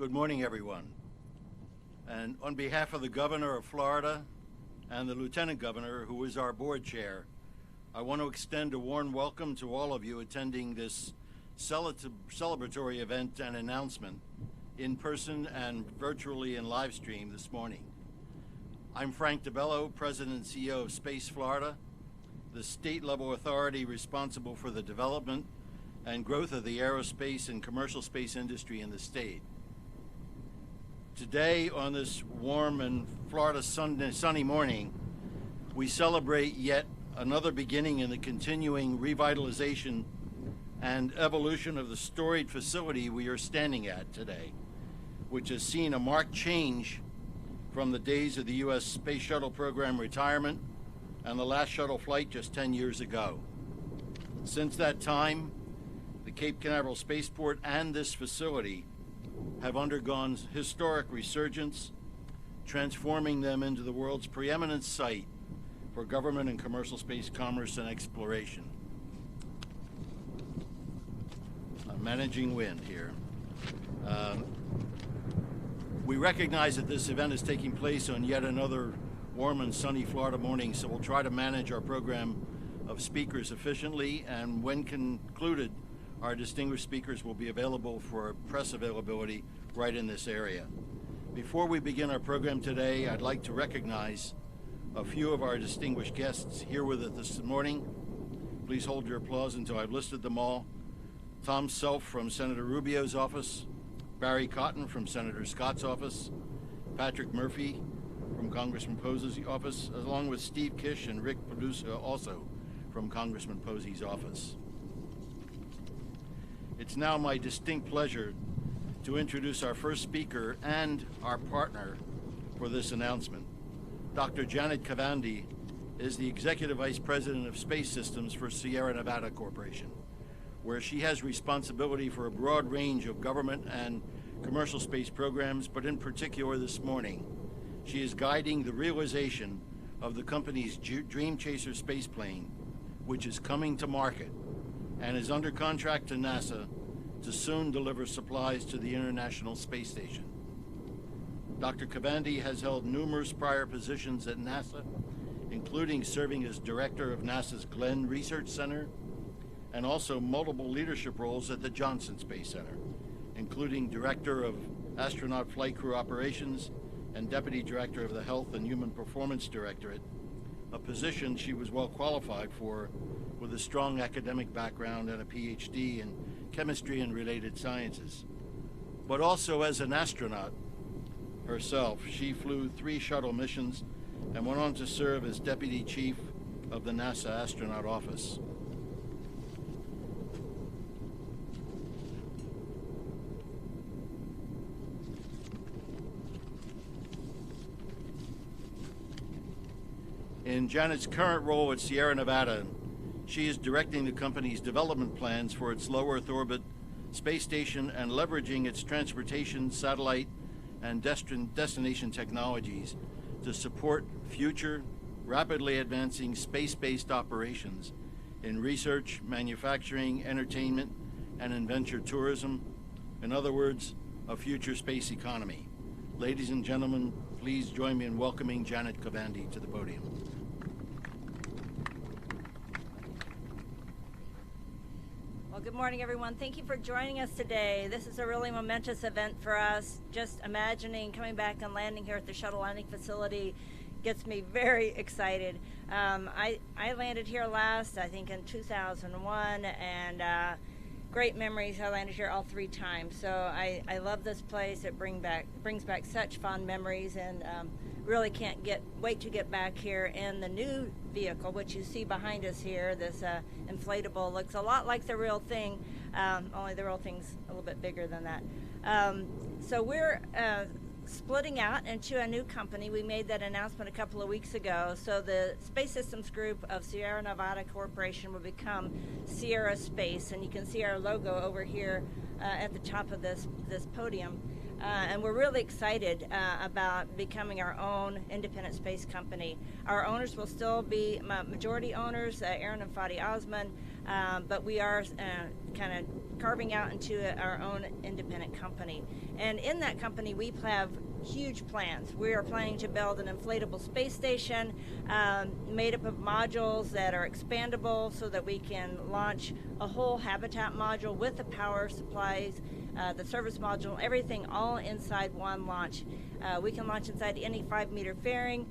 Good morning, everyone. And on behalf of the Governor of Florida and the Lieutenant Governor, who is our board chair, I want to extend a warm welcome to all of you attending this celebratory event and announcement in person and virtually in live stream this morning. I'm Frank DiBello, President and CEO of Space Florida, the state-level authority responsible for the development and growth of the aerospace and commercial space industry in the state. Today, on this warm and Florida sunny morning, we celebrate yet another beginning in the continuing revitalization and evolution of the storied facility we are standing at today, which has seen a marked change from the days of the U.S. Space Shuttle program retirement and the last shuttle flight just 10 years ago. Since that time, the Cape Canaveral Spaceport and this facility have undergone historic resurgence, transforming them into the world's preeminent site for government and commercial space commerce and exploration. I'm managing wind here. We recognize that this event is taking place on yet another warm and sunny Florida morning, so we'll try to manage our program of speakers efficiently, and when concluded, our distinguished speakers will be available for press availability right in this area. Before we begin our program today, I'd like to recognize a few of our distinguished guests here with us this morning. Please hold your applause until I've listed them all. Tom Self from Senator Rubio's office, Barry Cotton from Senator Scott's office, Patrick Murphy from Congressman Posey's office, along with Steve Kish and Rick Padusa, also from Congressman Posey's office. It's now my distinct pleasure to introduce our first speaker and our partner for this announcement. Dr. Janet Kavandi is the Executive Vice President of Space Systems for Sierra Nevada Corporation, where she has responsibility for a broad range of government and commercial space programs, but in particular this morning, she is guiding the realization of the company's Dream Chaser spaceplane, which is coming to market and is under contract to NASA to soon deliver supplies to the International Space Station. Dr. Kavandi has held numerous prior positions at NASA, including serving as director of NASA's Glenn Research Center, and also multiple leadership roles at the Johnson Space Center, including director of astronaut flight crew operations and deputy director of the Health and Human Performance Directorate, a position she was well qualified for with a strong academic background and a PhD in chemistry and related sciences. But also as an astronaut herself, she flew 3 shuttle missions and went on to serve as deputy chief of the NASA Astronaut Office. In Janet's current role at Sierra Nevada, she is directing the company's development plans for its low Earth orbit space station and leveraging its transportation, satellite, and destination technologies to support future, rapidly advancing space-based operations in research, manufacturing, entertainment, and adventure tourism. In other words, a future space economy. Ladies and gentlemen, please join me in welcoming Janet Kavandi to the podium. Well, good morning, everyone. Thank you for joining us today. This is a really momentous event for us. Just imagining coming back and landing here at the shuttle landing facility gets me very excited. I landed here last, I think, in 2001, and great memories. I landed here all 3 times. So I love this place. It brings back such fond memories, and really can't wait to get back here in the new vehicle, which you see behind us here. This inflatable looks a lot like the real thing, only the real thing's a little bit bigger than that. So we're splitting out into a new company. We made that announcement a couple of weeks ago. So the Space Systems Group of Sierra Nevada Corporation will become Sierra Space, and you can see our logo over here at the top of this podium. and we're really excited about becoming our own independent space company. Our owners will still be majority owners, Aaron and Fadi Osman, but we are kind of carving out into our own independent company. And in that company, we have huge plans. We are planning to build an inflatable space station made up of modules that are expandable so that we can launch a whole habitat module with the power supplies, the service module, everything all inside one launch. We can launch inside any 5-meter fairing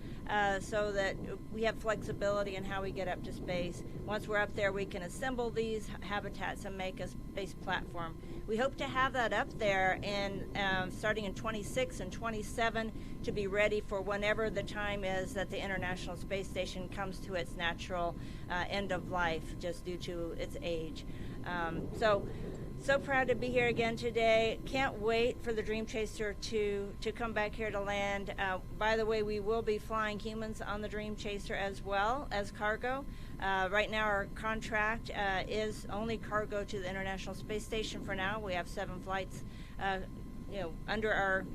so that we have flexibility in how we get up to space. Once we're up there, we can assemble these habitats and make a space platform. We hope to have that up there in starting in 26 and 27 to be ready for whenever the time is that the International Space Station comes to its natural end of life just due to its age. So proud to be here again today. Can't wait for the Dream Chaser to come back here to land. By the way, we will be flying humans on the Dream Chaser as well as cargo. Right now our contract is only cargo to the International Space Station for now. We have 7 flights under our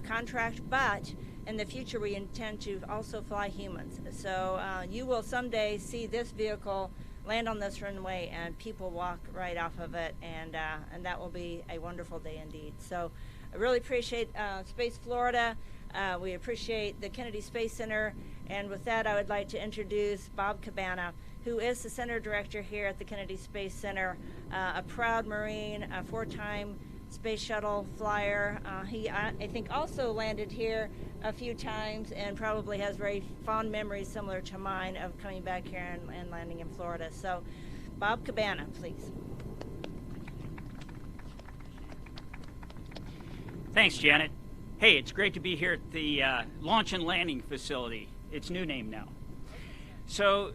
contract, but in the future we intend to also fly humans. So you will someday see this vehicle land on this runway and people walk right off of it, and that will be a wonderful day indeed. So I really appreciate Space Florida. We appreciate the Kennedy Space Center, and with that I would like to introduce Bob Cabana, who is the Center Director here at the Kennedy Space Center, a proud Marine, a 4-time space shuttle flyer. He, I think, also landed here a few times and probably has very fond memories similar to mine of coming back here and landing in Florida. So, Bob Cabana, please. Thanks, Janet. Hey, it's great to be here at the Launch and Landing Facility. Its new name now. So,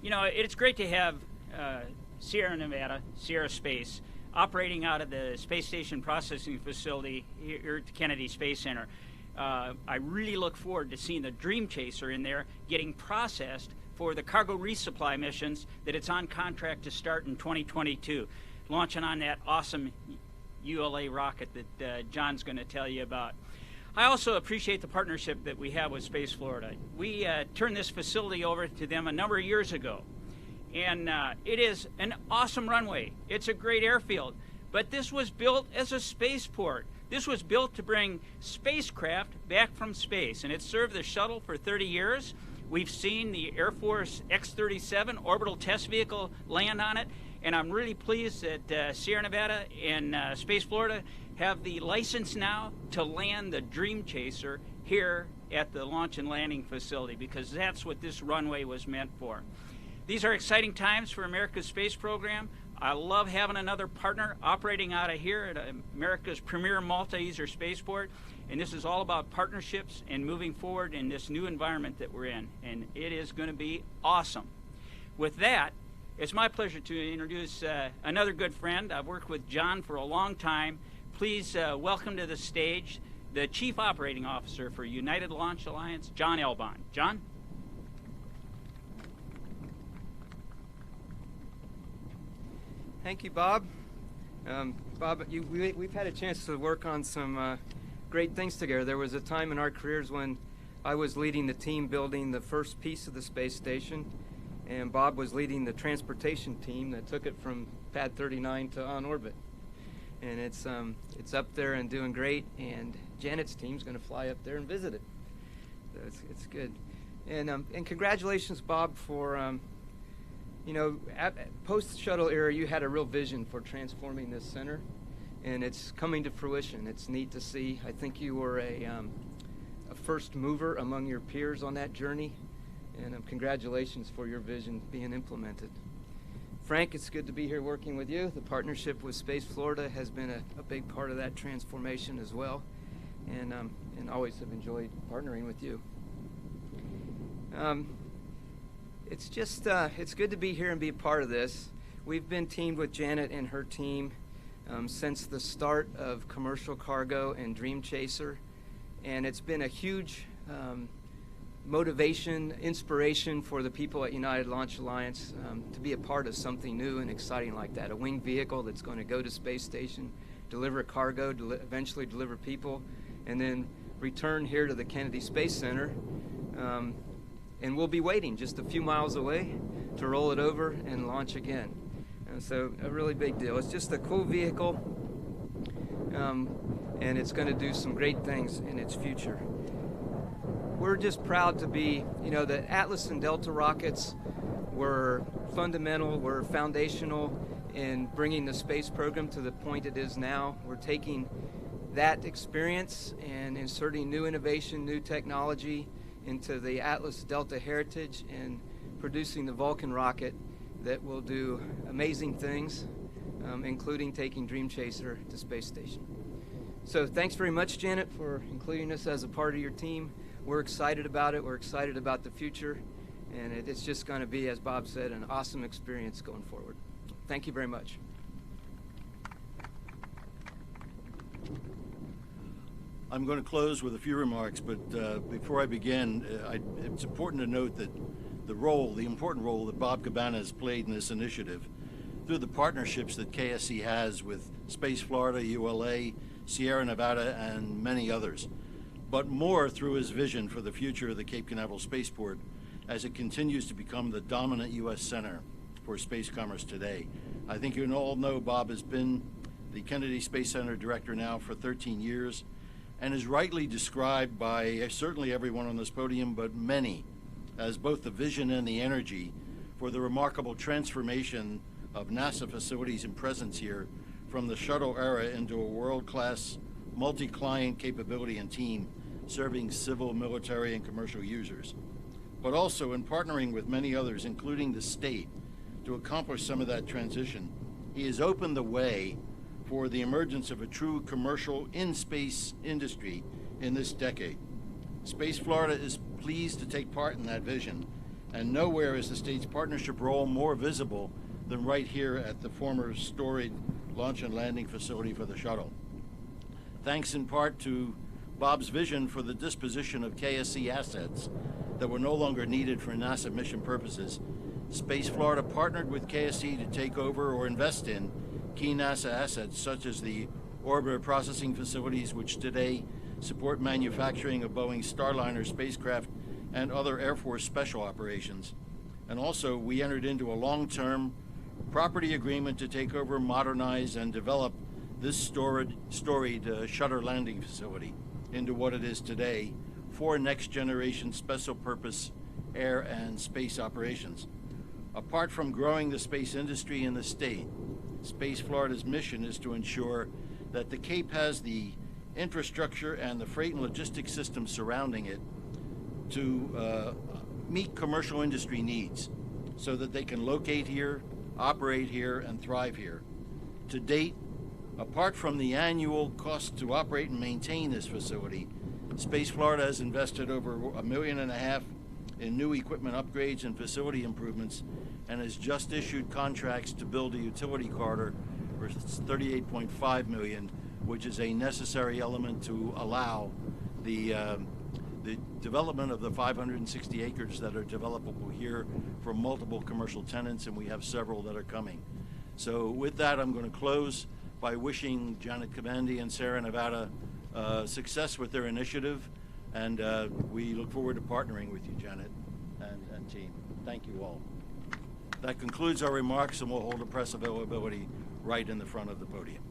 it's great to have Sierra Nevada, Sierra Space, operating out of the Space Station Processing Facility here at the Kennedy Space Center. I really look forward to seeing the Dream Chaser in there getting processed for the cargo resupply missions that it's on contract to start in 2022, launching on that awesome ULA rocket that John's going to tell you about. I also appreciate the partnership that we have with Space Florida. We turned this facility over to them a number of years ago. And it is an awesome runway. It's a great airfield. But this was built as a spaceport. This was built to bring spacecraft back from space. And it served the shuttle for 30 years. We've seen the Air Force X-37 orbital test vehicle land on it. And I'm really pleased that Sierra Nevada and Space Florida have the license now to land the Dream Chaser here at the Launch and Landing Facility, because that's what this runway was meant for. These are exciting times for America's space program. I love having another partner operating out of here at America's premier multi-user spaceport. And this is all about partnerships and moving forward in this new environment that we're in. And it is going to be awesome. With that, it's my pleasure to introduce another good friend. I've worked with John for a long time. Please welcome to the stage the Chief Operating Officer for United Launch Alliance, John Elbon. John? Thank you, Bob. Bob, we've had a chance to work on some great things together. There was a time in our careers when I was leading the team building the first piece of the space station, and Bob was leading the transportation team that took it from Pad 39 to on orbit. And it's up there and doing great, and Janet's team's going to fly up there and visit it. So it's good. And congratulations, Bob, for post-shuttle era, you had a real vision for transforming this center, and it's coming to fruition. It's neat to see. I think you were a first mover among your peers on that journey, and congratulations for your vision being implemented. Frank, it's good to be here working with you. The partnership with Space Florida has been a big part of that transformation as well, and always have enjoyed partnering with you. It's just, it's good to be here and be a part of this. We've been teamed with Janet and her team since the start of commercial cargo and Dream Chaser, and it's been a huge motivation, inspiration for the people at United Launch Alliance to be a part of something new and exciting like that, a winged vehicle that's going to go to space station, deliver cargo, eventually deliver people, and then return here to the Kennedy Space Center. And we'll be waiting just a few miles away to roll it over and launch again. And so a really big deal. It's just a cool vehicle, and it's going to do some great things in its future. We're just proud to be, the Atlas and Delta rockets were fundamental, were foundational in bringing the space program to the point it is now. We're taking that experience and inserting new innovation, new technology into the Atlas Delta heritage and producing the Vulcan rocket that will do amazing things, including taking Dream Chaser to space station. So thanks very much, Janet, for including us as a part of your team. We're excited about it. We're excited about the future. And it's just going to be, as Bob said, an awesome experience going forward. Thank you very much. I'm going to close with a few remarks, but before I begin, it's important to note that the important role that Bob Cabana has played in this initiative through the partnerships that KSC has with Space Florida, ULA, Sierra Nevada, and many others, but more through his vision for the future of the Cape Canaveral Spaceport as it continues to become the dominant U.S. center for space commerce today. I think you all know Bob has been the Kennedy Space Center director now for 13 years and is rightly described by certainly everyone on this podium, but many, as both the vision and the energy for the remarkable transformation of NASA facilities and presence here from the shuttle era into a world-class multi-client capability and team serving civil, military, and commercial users, but also in partnering with many others, including the state, to accomplish some of that transition. He has opened the way for the emergence of a true commercial in-space industry in this decade. Space Florida is pleased to take part in that vision, and nowhere is the state's partnership role more visible than right here at the former storied launch and landing facility for the shuttle. Thanks in part to Bob's vision for the disposition of KSC assets that were no longer needed for NASA mission purposes, Space Florida partnered with KSC to take over or invest in key NASA assets such as the orbiter processing facilities, which today support manufacturing of Boeing Starliner spacecraft and other Air Force special operations. And also, we entered into a long-term property agreement to take over, modernize, and develop this storied shuttle landing facility into what it is today for next-generation special-purpose air and space operations. Apart from growing the space industry in the state, Space Florida's mission is to ensure that the Cape has the infrastructure and the freight and logistics system surrounding it to meet commercial industry needs so that they can locate here, operate here, and thrive here. To date, apart from the annual cost to operate and maintain this facility, Space Florida has invested over $1.5 million in new equipment upgrades and facility improvements, and has just issued contracts to build a utility corridor for $38.5 million, which is a necessary element to allow the development of the 560 acres that are developable here for multiple commercial tenants, and we have several that are coming. So with that, I'm going to close by wishing Janet Kavandi and Sierra Nevada success with their initiative, and we look forward to partnering with you, Janet and team. Thank you all. That concludes our remarks, and we'll hold a press availability right in the front of the podium.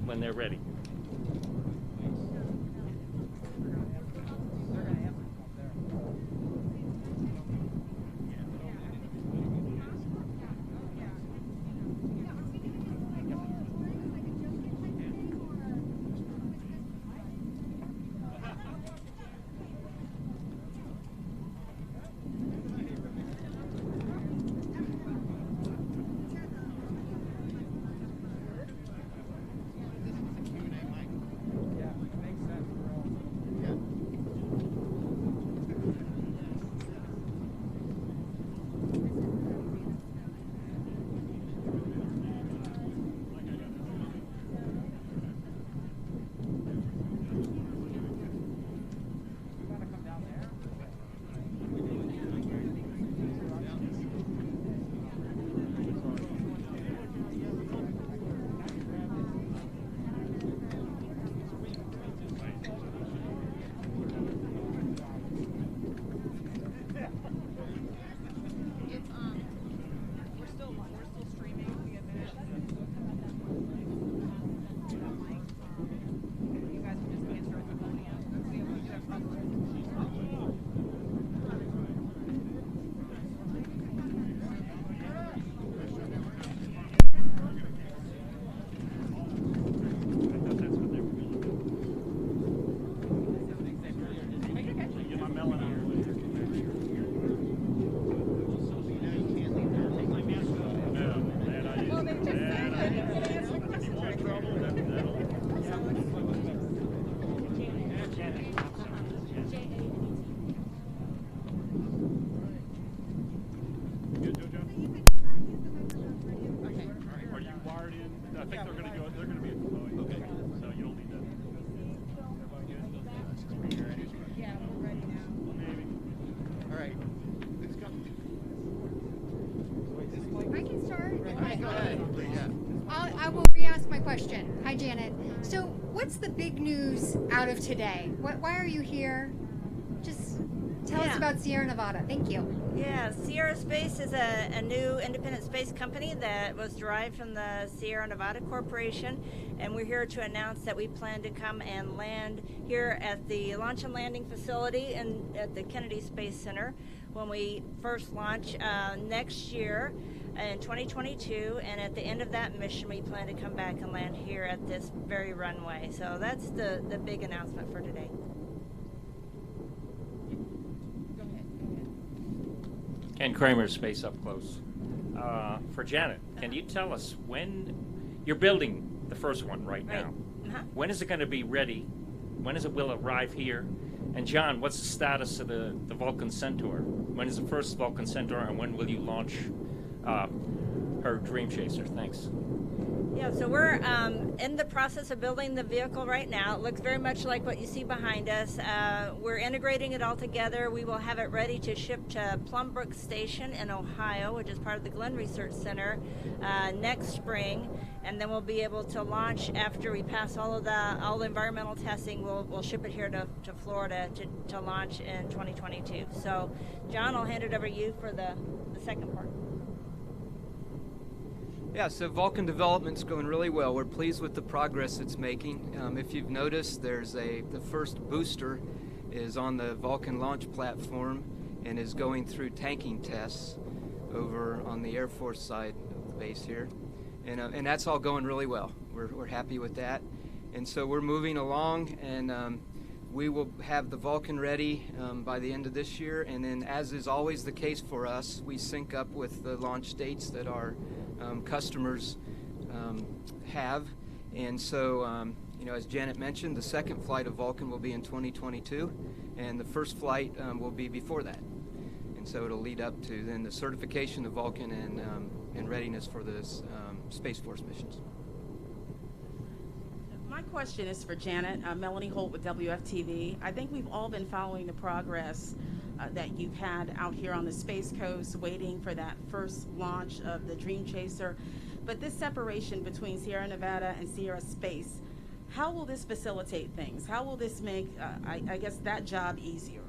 When they're ready. I think they're going to go. They're going to be at the podium. Okay. So you don't need that. Yeah, we're ready now. Maybe. All right. Let's go. I can start. Okay, go ahead. Yeah. I will re-ask my question. Hi, Janet. So, what's the big news out of today? Why are you here? Just tell us about Sierra Nevada. Thank you. Yeah, Sierra Space is a new independent space company that was derived from the Sierra Nevada Corporation, and we're here to announce that we plan to come and land here at the Launch and Landing Facility at the Kennedy Space Center when we first launch next year in 2022, and at the end of that mission we plan to come back and land here at this very runway. So that's the big announcement for today. Ken Kramer, Space Up Close. For Janet, can you tell us when you're building the first one right now? Uh-huh. When is it going to be ready? When is it will arrive here? And John, what's the status of the Vulcan Centaur? When is the first Vulcan Centaur, and when will you launch her Dream Chaser? Thanks. Yeah, so we're in the process of building the vehicle right now. It looks very much like what you see behind us. We're integrating it all together. We will have it ready to ship to Plumbrook Station in Ohio, which is part of the Glenn Research Center, next spring. And then we'll be able to launch after we pass all the environmental testing. We'll ship it here to Florida to launch in 2022. So, John, I'll hand it over to you for the second part. Yeah, so Vulcan development's going really well. We're pleased with the progress it's making. If you've noticed, the first booster is on the Vulcan launch platform and is going through tanking tests over on the Air Force side of the base here. And that's all going really well. We're happy with that. And so we're moving along, and we will have the Vulcan ready by the end of this year. And then, as is always the case for us, we sync up with the launch dates that our customers have. And so, as Janet mentioned, the second flight of Vulcan will be in 2022, and the first flight will be before that. And so it'll lead up to then the certification of Vulcan and readiness for the Space Force missions. My question is for Janet. Melanie Holt with WFTV. I think we've all been following the progress that you've had out here on the Space Coast, waiting for that first launch of the Dream Chaser. But this separation between Sierra Nevada and Sierra Space, how will this facilitate things? How will this make, I guess, that job easier?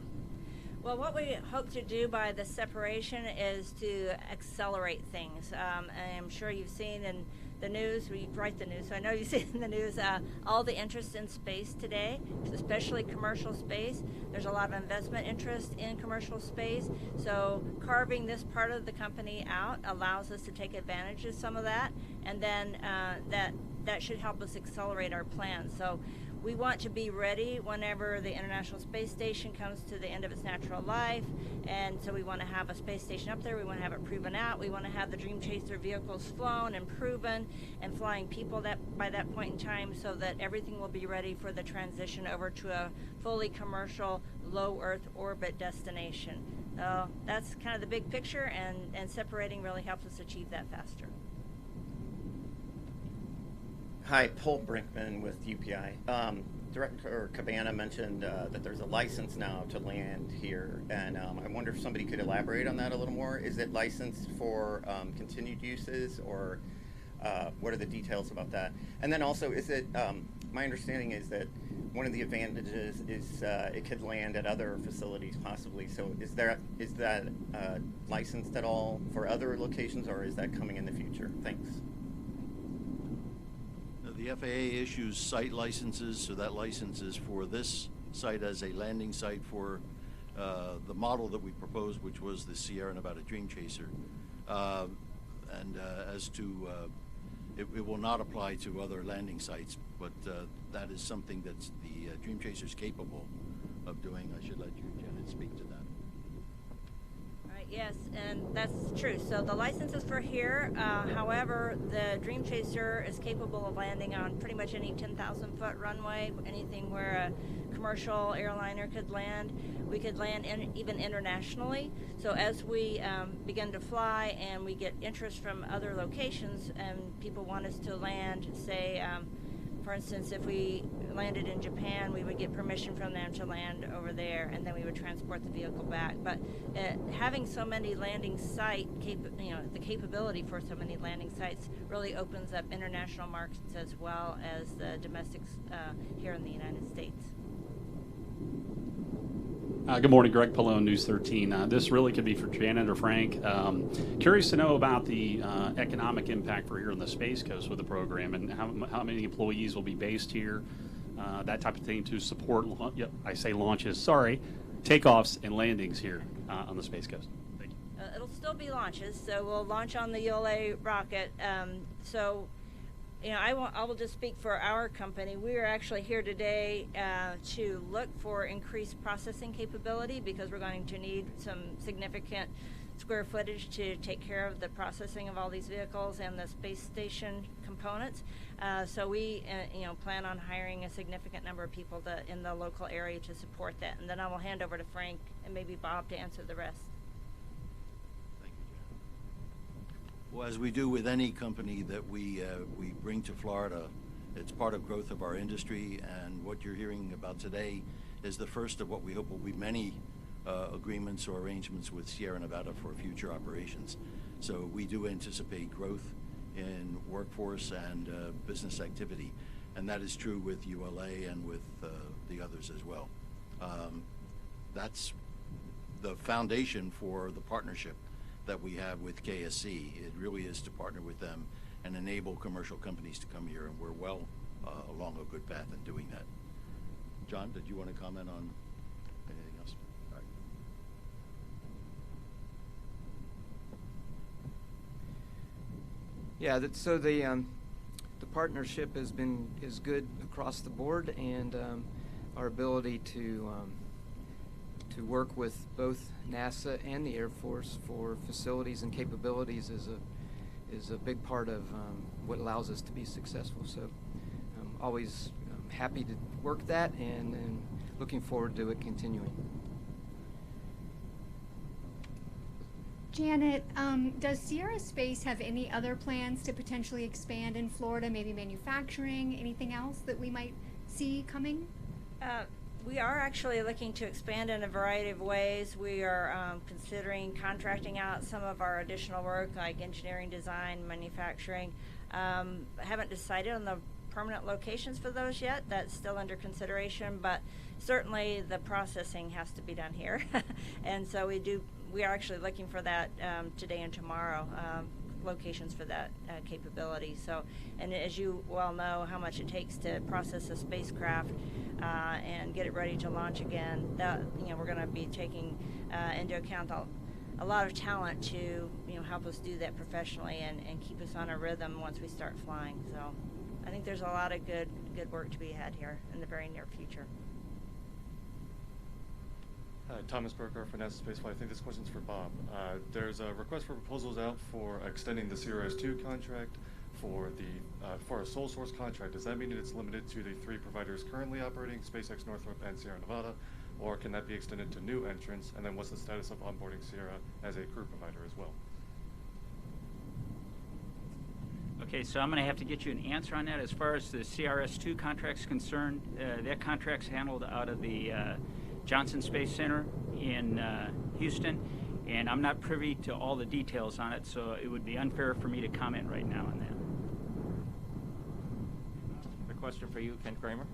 Well, what we hope to do by the separation is to accelerate things. I'm sure you've seen in the news, we write the news, so I know you've seen in the news all the interest in space today, especially commercial space. There's a lot of investment interest in commercial space, so carving this part of the company out allows us to take advantage of some of that, and then that should help us accelerate our plans. So we want to be ready whenever the International Space Station comes to the end of its natural life, and so we want to have a space station up there. We want to have it proven out. We want to have the Dream Chaser vehicles flown and proven and flying people by that point in time, so that everything will be ready for the transition over to a fully commercial low Earth orbit destination. So that's kind of the big picture, and separating really helps us achieve that faster. Hi, Paul Brinkman with UPI. Director Cabana mentioned that there's a license now to land here, and I wonder if somebody could elaborate on that a little more. Is it licensed for continued uses, or what are the details about that? And then also, is it, my understanding is that one of the advantages is it could land at other facilities possibly, so is that licensed at all for other locations, or is that coming in the future? Thanks. The FAA issues site licenses, so that license is for this site as a landing site for the model that we proposed, which was the Sierra Nevada Dream Chaser. And as to, it will not apply to other landing sites, but that is something that the Dream Chaser is capable of doing. I should let you, Janet, speak to that. Yes, and that's true. So the license is for here. However, the Dream Chaser is capable of landing on pretty much any 10,000-foot runway, anything where a commercial airliner could land. We could land even internationally. So as we begin to fly and we get interest from other locations and people want us to land, say, for instance, if we landed in Japan, we would get permission from them to land over there, and then we would transport the vehicle back. But having so many landing site, the capability for so many landing sites really opens up international markets as well as the domestics here in the United States. Good morning, Greg Pallone, News 13. This really could be for Janet or Frank. Curious to know about the economic impact for here on the Space Coast with the program, and how many employees will be based here, that type of thing to support, takeoffs and landings here on the Space Coast. Thank you. It'll still be launches, so we'll launch on the ULA rocket. I will just speak for our company. We are actually here today to look for increased processing capability because we're going to need some significant square footage to take care of the processing of all these vehicles and the space station components. So we plan on hiring a significant number of people in the local area to support that. And then I will hand over to Frank and maybe Bob to answer the rest. Well, as we do with any company that we bring to Florida, it's part of growth of our industry, and what you're hearing about today is the first of what we hope will be many agreements or arrangements with Sierra Nevada for future operations. So we do anticipate growth in workforce and business activity, and that is true with ULA and with the others as well. That's the foundation for the partnership that we have with KSC. It really is to partner with them and enable commercial companies to come here, and we're well along a good path in doing that. John, did you want to comment on anything else? All right. Yeah, so the partnership is good across the board, and our ability to work with both NASA and the Air Force for facilities and capabilities is a big part of what allows us to be successful. So I'm always happy to work that and looking forward to it continuing. Janet, does Sierra Space have any other plans to potentially expand in Florida, maybe manufacturing, anything else that we might see coming? We are actually looking to expand in a variety of ways. We are considering contracting out some of our additional work, like engineering, design, manufacturing. I haven't decided on the permanent locations for those yet. That's still under consideration, but certainly the processing has to be done here. And so we are actually looking for that today and tomorrow. Locations for that capability. So, and as you well know, how much it takes to process a spacecraft and get it ready to launch again. That we're going to be taking into account a lot of talent to help us do that professionally and keep us on a rhythm once we start flying. So, I think there's a lot of good work to be had here in the very near future. Thomas Burkhardt for NASA Spaceflight. I think this question's for Bob. There's a request for proposals out for extending the CRS-2 contract for a sole source contract. Does that mean that it's limited to the 3 providers currently operating, SpaceX, Northrop, and Sierra Nevada, or can that be extended to new entrants? And then what's the status of onboarding Sierra as a crew provider as well? Okay, so I'm going to have to get you an answer on that. As far as the CRS-2 contract's concerned, that contract's handled out of the Johnson Space Center in Houston, and I'm not privy to all the details on it, so it would be unfair for me to comment right now on that. A question for you, Ken Kramer.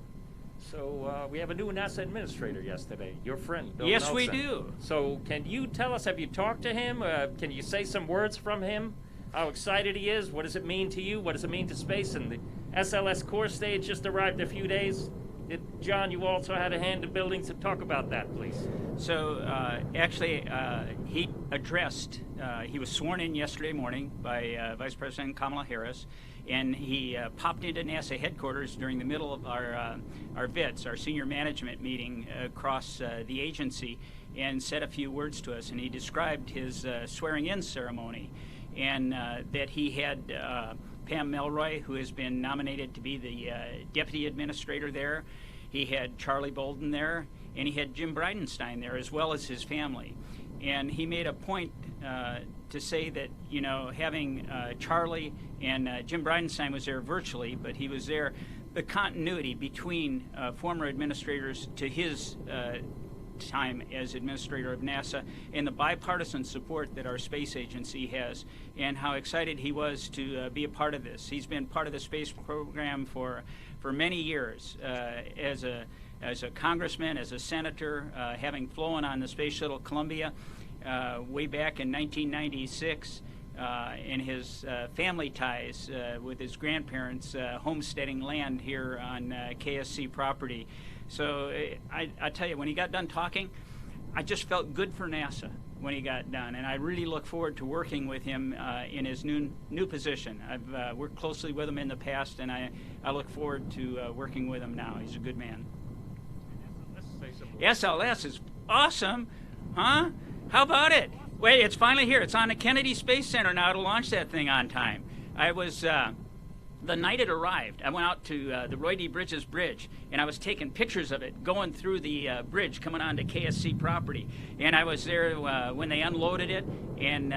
So we have a new NASA administrator yesterday, your friend, Bill Yes, we Nelson. do. So can you tell us, have you talked to him? Can you say some words from him? How excited he is? What does it mean to you? What does it mean to space? And the SLS core stage just arrived a few days. John, you also had a hand in building, so talk about that, please. So actually, he was sworn in yesterday morning by Vice President Kamala Harris, and he popped into NASA headquarters during the middle of our VITS, our senior management meeting across the agency, and said a few words to us. And he described his swearing-in ceremony, and that he had Pam Melroy, who has been nominated to be the deputy administrator there, He had Charlie Bolden there, and he had Jim Bridenstine there, as well as his family. And he made a point to say that, you know, having Charlie and Jim Bridenstine was there virtually, but he was there, the continuity between former administrators to his time as administrator of NASA, and the bipartisan support that our space agency has, and how excited he was to be a part of this. He's been part of the space program for many years, as a congressman, as a senator, having flown on the Space Shuttle Columbia way back in 1996, and his family ties with his grandparents homesteading land here on KSC property. So I tell you, when he got done talking, I just felt good for NASA when he got done, and I really look forward to working with him in his new position. I've worked closely with him in the past, and I look forward to working with him now. He's a good man. SLS is awesome, huh? How about it? Wait, it's finally here. It's on the Kennedy Space Center now to launch that thing on time. I was the night it arrived, I went out to the Roy D. Bridges Bridge, and I was taking pictures of it going through the bridge coming onto KSC property. And I was there when they unloaded it and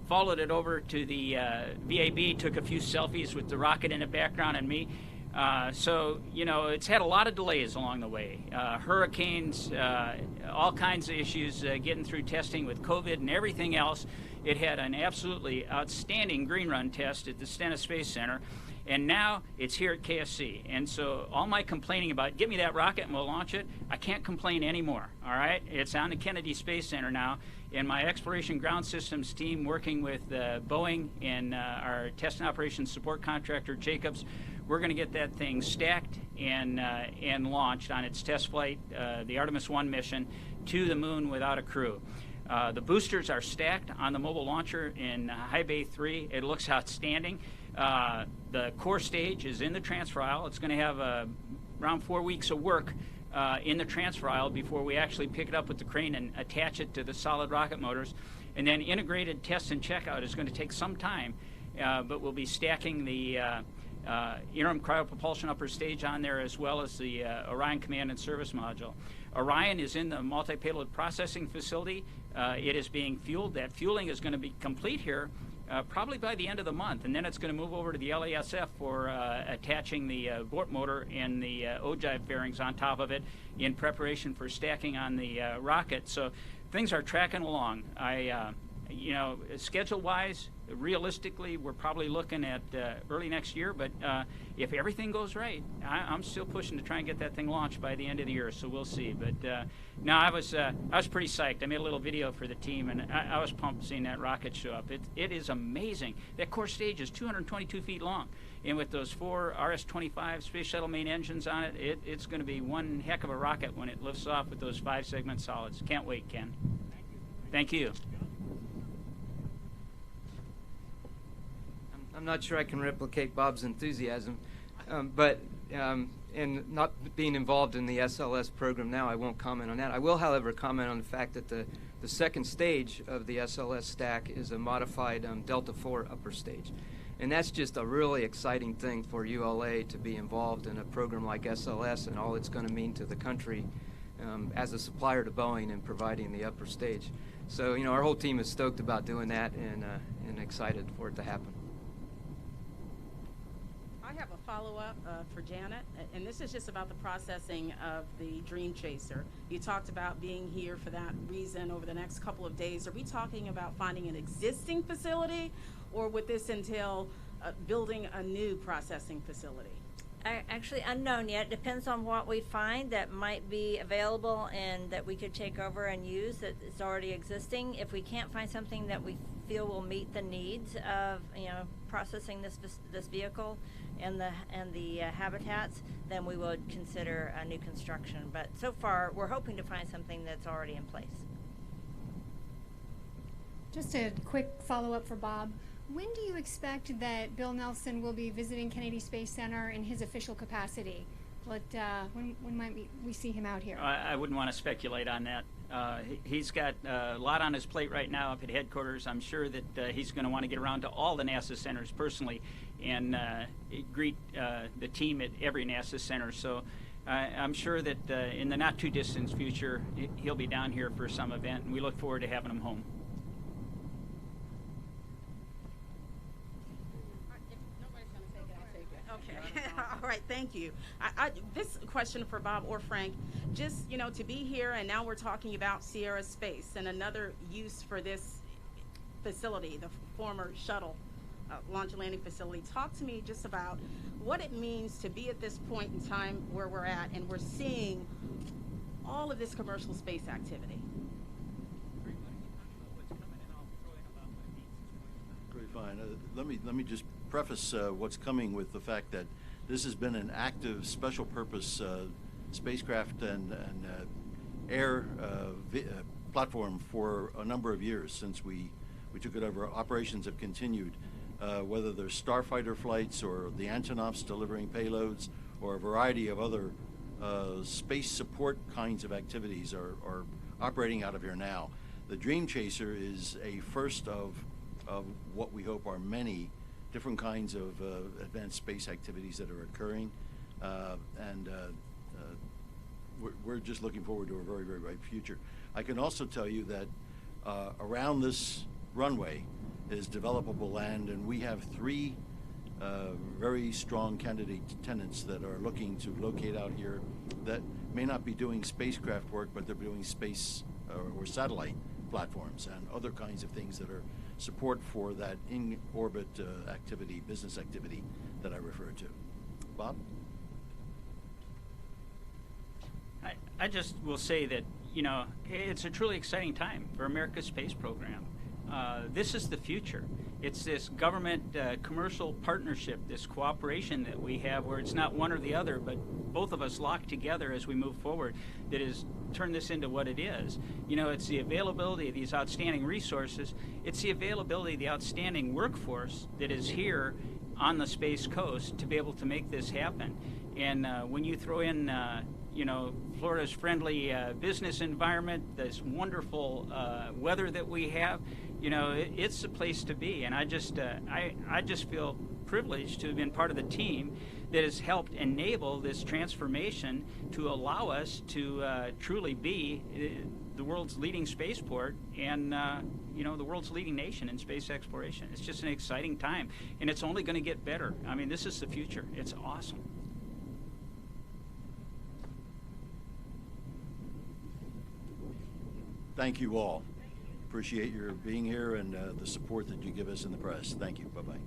followed it over to the VAB, took a few selfies with the rocket in the background and me. So, you know, it's had a lot of delays along the way. Hurricanes, all kinds of issues getting through testing with COVID and everything else. It had an absolutely outstanding green run test at the Stennis Space Center. And now it's here at KSC. And so all my complaining about, get me that rocket and we'll launch it, I can't complain anymore, all right? It's on the Kennedy Space Center now. And my Exploration Ground Systems team, working with Boeing and our test and operations support contractor, Jacobs, we're going to get that thing stacked and launched on its test flight, the Artemis 1 mission, to the moon without a crew. The boosters are stacked on the mobile launcher in High Bay 3. It looks outstanding. The core stage is in the transfer aisle. It's going to have around 4 weeks of work in the transfer aisle before we actually pick it up with the crane and attach it to the solid rocket motors. And then integrated test and checkout is going to take some time, but we'll be stacking the interim cryopropulsion upper stage on there, as well as the Orion Command and Service Module. Orion is in the multi-payload processing facility. It is being fueled. That fueling is going to be complete here probably by the end of the month, and then it's going to move over to the LASF for attaching the Vort motor and the ogive bearings on top of it in preparation for stacking on the rocket. So things are tracking along. You know, schedule-wise, realistically, we're probably looking at early next year, but if everything goes right, I'm still pushing to try and get that thing launched by the end of the year, so we'll see. But no, I was pretty psyched. I made a little video for the team, and I was pumped seeing that rocket show up. It is amazing. That core stage is 222 feet long, and with those 4 RS-25 Space Shuttle main engines on it, it's going to be one heck of a rocket when it lifts off with those 5-segment solids. Can't wait, Ken. Thank you. I'm not sure I can replicate Bob's enthusiasm, and not being involved in the SLS program now, I won't comment on that. I will, however, comment on the fact that the second stage of the SLS stack is a modified Delta IV upper stage. And that's just a really exciting thing for ULA to be involved in a program like SLS and all it's going to mean to the country as a supplier to Boeing and providing the upper stage. So, you know, our whole team is stoked about doing that and excited for it to happen. I have a follow-up for Janet, and this is just about the processing of the Dream Chaser. You talked about being here for that reason over the next couple of days. Are we talking about finding an existing facility, or would this entail building a new processing facility? Actually unknown yet. Depends on what we find that might be available and that we could take over and use that is already existing. If we can't find something that we feel will meet the needs of, you know, processing this vehicle and the habitats, then we would consider a new construction. But so far, we're hoping to find something that's already in place. Just a quick follow-up for Bob. When do you expect that Bill Nelson will be visiting Kennedy Space Center in his official capacity? When might we see him out here? I wouldn't want to speculate on that. He's got a lot on his plate right now up at headquarters. I'm sure that he's going to want to get around to all the NASA centers personally and greet the team at every NASA center. So I'm sure that in the not too distant future, he'll be down here for some event, and we look forward to having him home. Okay. All right. Thank you. This question for Bob or Frank, just, to be here, and now we're talking about Sierra Space and another use for this facility, the former shuttle launch and landing facility. Talk to me just about what it means to be at this point in time where we're at, and we're seeing all of this commercial space activity. Very fine. Let me just preface what's coming with the fact that this has been an active special purpose spacecraft and air platform for a number of years since we took it over. Operations have continued, whether they're starfighter flights or the Antonovs delivering payloads or a variety of other space support kinds of activities are operating out of here now. The Dream Chaser is a first of what we hope are many different kinds of advanced space activities that are occurring, and we're just looking forward to a very, very bright future. I can also tell you that around this runway is developable land, and we have three very strong candidate tenants that are looking to locate out here that may not be doing spacecraft work, but they're doing space or satellite platforms and other kinds of things that are support for that in-orbit activity, business activity that I referred to. Bob? I just will say that, it's a truly exciting time for America's space program. This is the future. It's this government commercial partnership, this cooperation that we have where it's not one or the other, but both of us locked together as we move forward that has turned this into what it is. It's the availability of these outstanding resources. It's the availability of the outstanding workforce that is here on the Space Coast to be able to make this happen. And when you throw in Florida's friendly business environment, this wonderful weather that we have, it's the place to be. And I just feel privileged to have been part of the team that has helped enable this transformation to allow us to truly be the world's leading spaceport and the world's leading nation in space exploration. It's just an exciting time, and it's only going to get better. I mean, this is the future. It's awesome. Thank you all. Appreciate your being here and the support that you give us in the press. Thank you. Bye-bye.